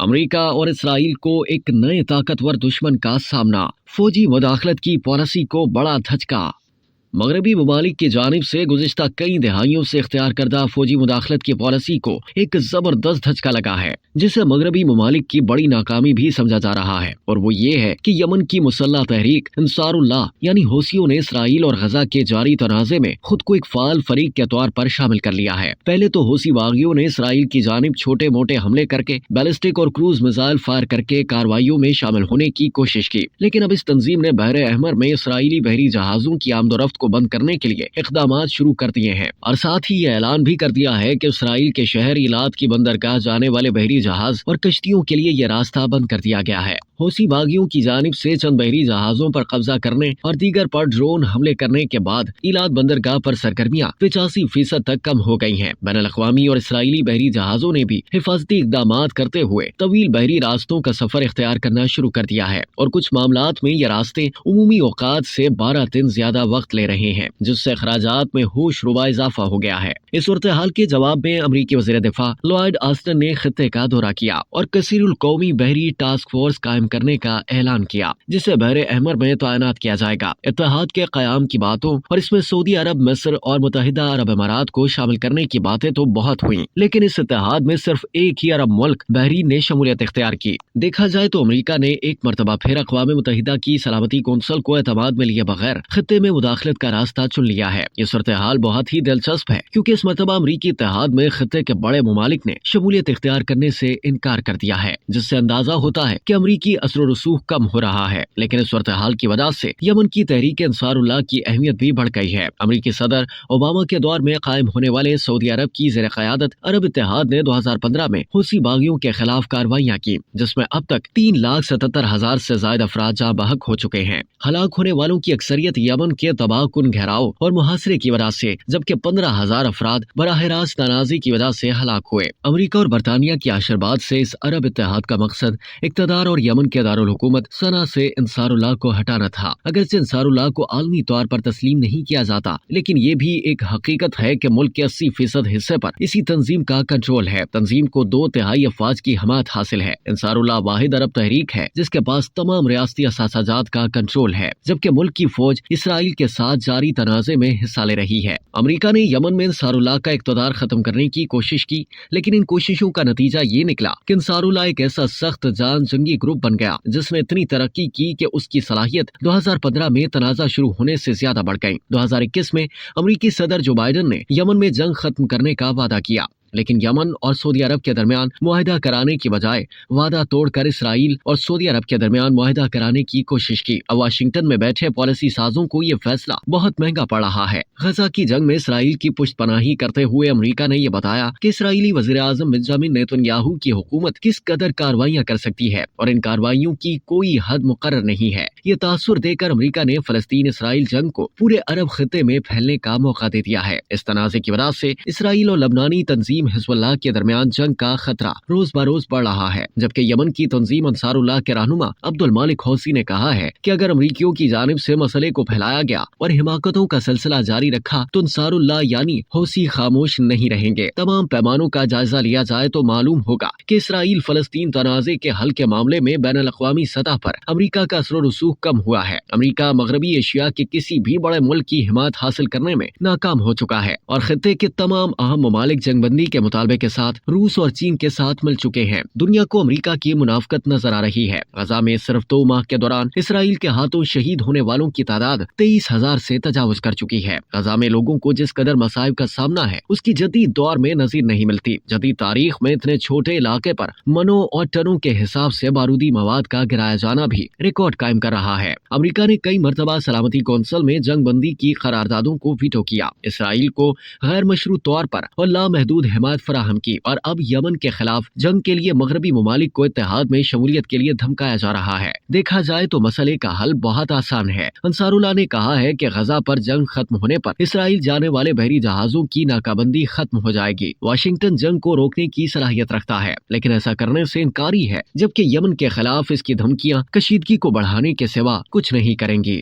امریکہ اور اسرائیل کو ایک نئے طاقتور دشمن کا سامنا، فوجی مداخلت کی پالیسی کو بڑا دھچکا۔ مغربی ممالک کی جانب سے گزشتہ کئی دہائیوں سے اختیار کردہ فوجی مداخلت کی پالیسی کو ایک زبردست دھچکا لگا ہے، جسے مغربی ممالک کی بڑی ناکامی بھی سمجھا جا رہا ہے، اور وہ یہ ہے کہ یمن کی مسلح تحریک انصار اللہ یعنی حوثیوں نے اسرائیل اور غزہ کے جاری تنازع میں خود کو ایک فعال فریق کے طور پر شامل کر لیا ہے۔ پہلے تو حوثی باغیوں نے اسرائیل کی جانب چھوٹے موٹے حملے کر کے بیلسٹک اور کروز میزائل فائر کر کے کارروائیوں میں شامل ہونے کی کوشش کی، لیکن اب اس تنظیم نے بحر احمر میں اسرائیلی بحری جہازوں کی آمد و رفت کو بند کرنے کے لیے اقدامات شروع کر دیے ہیں، اور ساتھ ہی یہ اعلان بھی کر دیا ہے کہ اسرائیل کے شہر ایلات کی بندرگاہ جانے والے بحری جہاز اور کشتیوں کے لیے یہ راستہ بند کر دیا گیا ہے۔ حوثی باغیوں کی جانب سے چند بحری جہازوں پر قبضہ کرنے اور دیگر پر ڈرون حملے کرنے کے بعد ایلات بندرگاہ پر سرگرمیاں 85% تک کم ہو گئی ہیں۔ بین الاقوامی اور اسرائیلی بحری جہازوں نے بھی حفاظتی اقدامات کرتے ہوئے طویل بحری راستوں کا سفر اختیار کرنا شروع کر دیا ہے، اور کچھ معاملات میں یہ راستے عمومی اوقات سے 12 دن زیادہ وقت لے رہے ہیں، جس سے اخراجات میں ہوش ربا اضافہ ہو گیا ہے۔ اس صورتحال کے جواب میں امریکی وزیر دفاع لوئڈ آسٹن نے خطے کا دورہ کیا اور کثیر القومی بحری ٹاسک فورس قائم کرنے کا اعلان کیا، جسے بحر احمر میں تعینات کیا جائے گا۔ اتحاد کے قیام کی باتوں اور اس میں سعودی عرب، مصر اور متحدہ عرب امارات کو شامل کرنے کی باتیں تو بہت ہوئیں، لیکن اس اتحاد میں صرف ایک ہی عرب ملک بحرین نے شمولیت اختیار کی۔ دیکھا جائے تو امریکہ نے ایک مرتبہ پھر اقوام متحدہ کی سلامتی کونسل کو اعتماد میں لیے بغیر خطے میں مداخلت کا راستہ چن لیا ہے۔ یہ صورتحال بہت ہی دلچسپ ہے، کیونکہ اس مرتبہ امریکی اتحاد میں خطے کے بڑے ممالک نے شمولیت اختیار کرنے سے انکار کر دیا ہے، جس سے اندازہ ہوتا ہے کہ امریکی اثر و رسوخ کم ہو رہا ہے۔ لیکن اس صورتحال کی وجہ سے یمن کی تحریک انصار اللہ کی اہمیت بھی بڑھ گئی ہے۔ امریکی صدر اوباما کے دور میں قائم ہونے والے سعودی عرب کی زیر قیادت عرب اتحاد نے 2015 میں حوثی باغیوں کے خلاف کارروائیاں کی، جس میں اب تک 3,77,000 سے زائد افراد جاں بحق ہو چکے ہیں۔ ہلاک ہونے والوں کی اکثریت یمن کے تباہ کن گھیراؤ اور محاصرے کی وجہ سے، جبکہ 15,000 افراد براہ راست تنازع کی وجہ سے ہلاک ہوئے۔ امریکہ اور برطانیہ کی آشرباد سے اس عرب اتحاد کا مقصد اقتدار اور یمن کے دارالحکومت صنعا سے انصار اللہ کو ہٹانا تھا۔ اگرچہ انصار اللہ کو عالمی طور پر تسلیم نہیں کیا جاتا، لیکن یہ بھی ایک حقیقت ہے کہ ملک کے 80% حصے پر اسی تنظیم کا کنٹرول ہے۔ تنظیم کو 2/3 افواج کی حمایت حاصل ہے۔ انصار اللہ واحد عرب تحریک ہے جس کے پاس تمام ریاستی اثاثہ جات کا کنٹرول ہے، جبکہ ملک کی فوج اسرائیل کے ساتھ جاری تنازع میں حصہ لے رہی ہے۔ امریکہ نے یمن میں انصار اللہ کا اقتدار ختم کرنے کی کوشش کی، لیکن ان کوششوں کا نتیجہ یہ نکلا کہ انصار اللہ ایک ایسا سخت جان جنگی گروپ بن گیا جس نے اتنی ترقی کی کہ اس کی صلاحیت 2015 میں تنازع شروع ہونے سے زیادہ بڑھ گئی۔ 2021 میں امریکی صدر جو بائیڈن نے یمن میں جنگ ختم کرنے کا وعدہ کیا، لیکن یمن اور سعودی عرب کے درمیان معاہدہ کرانے کی بجائے وعدہ توڑ کر اسرائیل اور سعودی عرب کے درمیان معاہدہ کرانے کی کوشش کی۔ واشنگٹن میں بیٹھے پالیسی سازوں کو یہ فیصلہ بہت مہنگا پڑ رہا ہے۔ غزہ کی جنگ میں اسرائیل کی پشت پناہی کرتے ہوئے امریکہ نے یہ بتایا کہ اسرائیلی وزیر اعظم بنجامن نیتن یاہو کی حکومت کس قدر کارروائیاں کر سکتی ہے، اور ان کارروائیوں کی کوئی حد مقرر نہیں ہے۔ یہ تاثر دے کر امریکہ نے فلسطین اسرائیل جنگ کو پورے عرب خطے میں پھیلنے کا موقع دے دیا ہے۔ اس تنازع کی وجہ سے اسرائیل اور لبنانی تنظیم حزب اللہ کے درمیان جنگ کا خطرہ روز بروز بڑھ رہا ہے، جبکہ یمن کی تنظیم انصار اللہ کے رہنما عبد المالک حوثی نے کہا ہے کہ اگر امریکیوں کی جانب سے مسئلے کو پھیلایا گیا اور حماقتوں کا سلسلہ جاری رکھا تو انصار اللہ یعنی حوثی خاموش نہیں رہیں گے۔ تمام پیمانوں کا جائزہ لیا جائے تو معلوم ہوگا کہ اسرائیل فلسطین تنازع کے حل کے معاملے میں بین الاقوامی سطح پر امریکہ کا اثر و رسوخ کم ہوا ہے۔ امریکہ مغربی ایشیا کے کسی بھی بڑے ملک کی حمایت حاصل کرنے میں ناکام ہو چکا ہے، اور خطے کے تمام اہم ممالک جنگ بندی کے مطالبے کے ساتھ روس اور چین کے ساتھ مل چکے ہیں۔ دنیا کو امریکہ کی منافقت نظر آ رہی ہے۔ غزہ میں صرف 2 ماہ کے دوران اسرائیل کے ہاتھوں شہید ہونے والوں کی تعداد 23,000 سے تجاوز کر چکی ہے۔ غزہ میں لوگوں کو جس قدر مصائب کا سامنا ہے اس کی جدید دور میں نظیر نہیں ملتی۔ جدید تاریخ میں اتنے چھوٹے علاقے پر منوں اور ٹنوں کے حساب سے بارودی مواد کا گرایا جانا بھی ریکارڈ قائم کر رہا ہے۔ امریکہ نے کئی مرتبہ سلامتی کونسل میں جنگ بندی کی قراردادوں کو ویٹو کیا، اسرائیل کو غیر مشروع طور پر اور لامحدود حمایت فراہم کی، اور اب یمن کے خلاف جنگ کے لیے مغربی ممالک کو اتحاد میں شمولیت کے لیے دھمکایا جا رہا ہے۔ دیکھا جائے تو مسئلے کا حل بہت آسان ہے۔ انصار اللہ نے کہا ہے کہ غزہ پر جنگ ختم ہونے پر اسرائیل جانے والے بحری جہازوں کی ناکہ بندی ختم ہو جائے گی۔ واشنگٹن جنگ کو روکنے کی صلاحیت رکھتا ہے، لیکن ایسا کرنے سے انکاری ہے، جبکہ یمن کے خلاف اس کی دھمکیاں کشیدگی کو بڑھانے کے سوا کچھ نہیں کریں گی۔